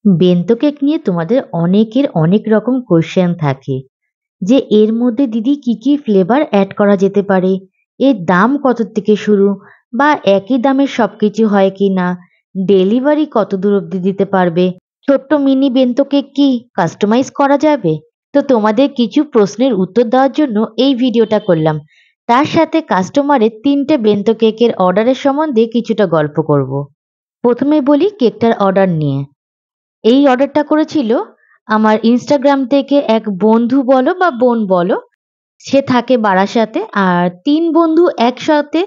Bento cake নিয়ে তোমাদের অনেকের অনেক রকম কোয়েশ্চেন থাকে যে এর মধ্যে দিদি কি কি ফ্লেভার অ্যাড করা যেতে পারে, এর দাম কত থেকে শুরু, বা একই দামে সবকিছু হয় কি না, ডেলিভারি কত দূর অব্দি দিতে পারবে, ছোট্ট মিনি বেন্তো কেক কি কাস্টমাইজ করা যাবে। তো তোমাদের কিছু প্রশ্নের উত্তর দেওয়ার জন্য এই ভিডিওটা করলাম। তার সাথে কাস্টমারের 3টে বেন্তো কেকের অর্ডারের সম্বন্ধে কিছুটা গল্প করব। প্রথমে বলি কেকটার অর্ডার নিয়ে। এই অর্ডারটা করেছিল আমার ইনস্টাগ্রাম থেকে এক বন্ধু বলো বা বোন বলো, সে থাকে বারাসাতে। আর 3 বন্ধু একসাথে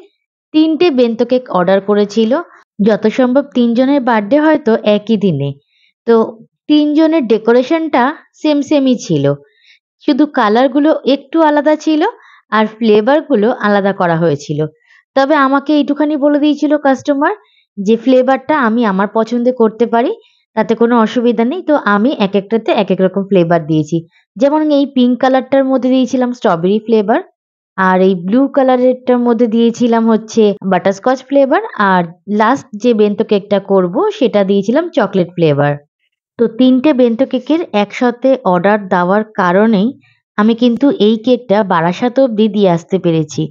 3টে বেন্তো কেক অর্ডার করেছিল। যত সম্ভব 3 জনের বার্থডে হয়তো একই দিনে। তো 3 জনের ডেকোরেশনটা সেমই ছিল। শুধু কালারগুলো একটু আলাদা ছিল আর ফ্লেভারগুলো আলাদা করা হয়েছিল। তবে আমাকে এইটুখানি বলে দিয়েছিল কাস্টমার যে ফ্লেভারটা আমি আমার পছন্দে করতে পারি, তাতে কোনো অসুবিধা নেই। তো আমি একেকটাতে একেক রকম ফ্লেভার দিয়েছি। যেমন এই পিঙ্ক কালারটার মধ্যে দিয়েছিলাম স্ট্রবেরি ফ্লেভার, আর এই ব্লু কালারেরটার মধ্যে দিয়েছিলাম হচ্ছে বাটারস্কচ ফ্লেভার, আর লাস্ট যে বেন্তো কেকটা করব সেটা দিয়েছিলাম চকলেট ফ্লেভার। তো 3টে বেন্তো কেকের একসাথে অর্ডার দেওয়ার কারণেই আমি কিন্তু এই কেকটা বারাসাত অব্দি দিয়ে আসতে পেরেছি।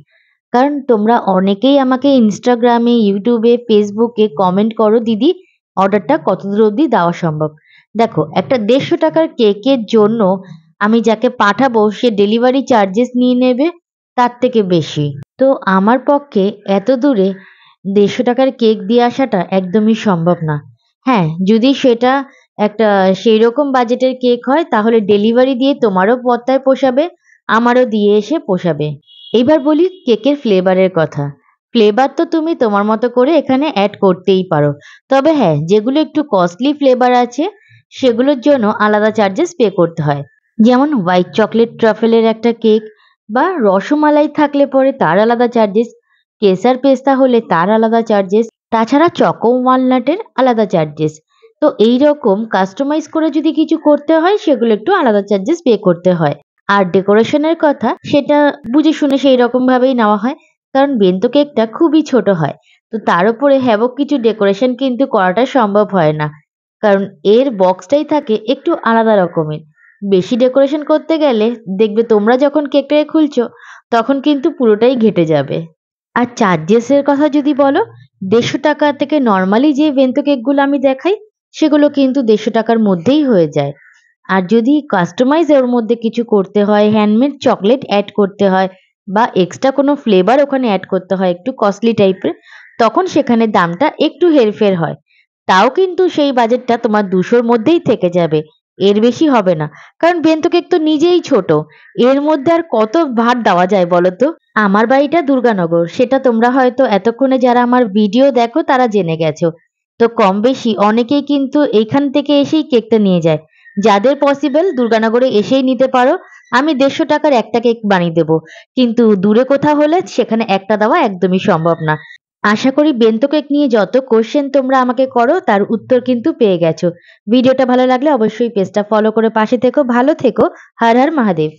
কারণ তোমরা অনেকেই আমাকে ইনস্টাগ্রামে, ইউটিউবে, ফেসবুকে কমেন্ট করো, দিদি অর্ডারটা কতদূর অব্দি দেওয়া সম্ভব। দেখো, একটা 150 টাকার কেকের জন্য আমি যাকে পাঠাবো সে ডেলিভারি চার্জেস নিয়ে নেবে তার থেকে বেশি। তো আমার পক্ষে এত দূরে 150 টাকার কেক দিয়ে আসাটা একদমই সম্ভব না। হ্যাঁ, যদি সেটা একটা সেই রকম বাজেটের কেক হয় তাহলে ডেলিভারি দিয়ে তোমারও পর্দায় পোষাবে, আমারও দিয়ে এসে পোষাবে। এইবার বলি কেকের ফ্লেভারের কথা। ফ্লেভার তো তুমি তোমার মতো করে এখানে অ্যাড করতেই পারো। তবে হ্যাঁ, যেগুলো একটু কস্টলি ফ্লেভার আছে সেগুলোর জন্য আলাদা চার্জেস পে করতে হয়। যেমন হোয়াইট চকলেট ট্রাফেলের একটা কেক, বা রসমালাই থাকলে পরে তার আলাদা চার্জেস, কেসার পেস্তা হলে তার আলাদা চার্জেস, তাছাড়া চকো ওয়ালনাটের আলাদা চার্জেস। তো এই রকম কাস্টমাইজ করে যদি কিছু করতে হয় সেগুলো একটু আলাদা চার্জেস পে করতে হয়। আর ডেকোরেশনের কথা সেটা বুঝে শুনে সেই রকম ভাবেই নেওয়া হয়, কারণ বেন্তো কেকটা খুবই ছোট হয়। তো তার উপরে হ্যাবক কিছু ডেকোরেশন কিন্তু করাটা সম্ভব হয় না, কারণ এর বক্সটাই থাকে একটু আলাদা রকমের। বেশি ডেকোরেশন করতে গেলে দেখবে তোমরা যখন কেকটাকে খুলছো তখন কিন্তু পুরোটাই ঘেটে যাবে। আর চার্জেসের কথা যদি বলো, 150 টাকা থেকে নর্মালি যে বেন্তো কেকগুলো আমি দেখাই সেগুলো কিন্তু 150 টাকার মধ্যেই হয়ে যায়। আর যদি কাস্টমাইজ ওর মধ্যে কিছু করতে হয়, হ্যান্ডমেড চকলেট অ্যাড করতে হয়, বা এক্সট্রা কোনো ফ্লেভার ওখানে অ্যাড করতে হয় একটু কস্টলি টাইপের, তখন সেখানে দামটা একটু হেরফের হয়। তাও কিন্তু সেই বাজেটটা তোমার 200-র মধ্যেই থেকে যাবে, এর বেশি হবে না। কারণ বেন্তো কেক তো নিজেই ছোট, এর মধ্যে আর কত ভার দেওয়া যায় বলো তো। আমার বাড়িটা দুর্গানগর, সেটা তোমরা হয়তো এতক্ষণে যারা আমার ভিডিও দেখো তারা জেনে গেছো। তো কম বেশি অনেকেই কিন্তু এইখান থেকে এসেই কেকটা নিয়ে যায়। যাদের পসিবল দুর্গানগরে এসেই নিতে পারো। আমি 150 টাকার একটা কেক বানিয়ে দেবো, কিন্তু দূরে কোথাও হলে সেখানে একটা দেওয়া একদমই সম্ভব না। আশা করি বেন্তো কেক নিয়ে যত কোশ্চেন তোমরা আমাকে করো তার উত্তর কিন্তু পেয়ে গেছো। ভিডিওটা ভালো লাগলে অবশ্যই পেজটা ফলো করে পাশে থেকো। ভালো থেকো। হর হর মহাদেব।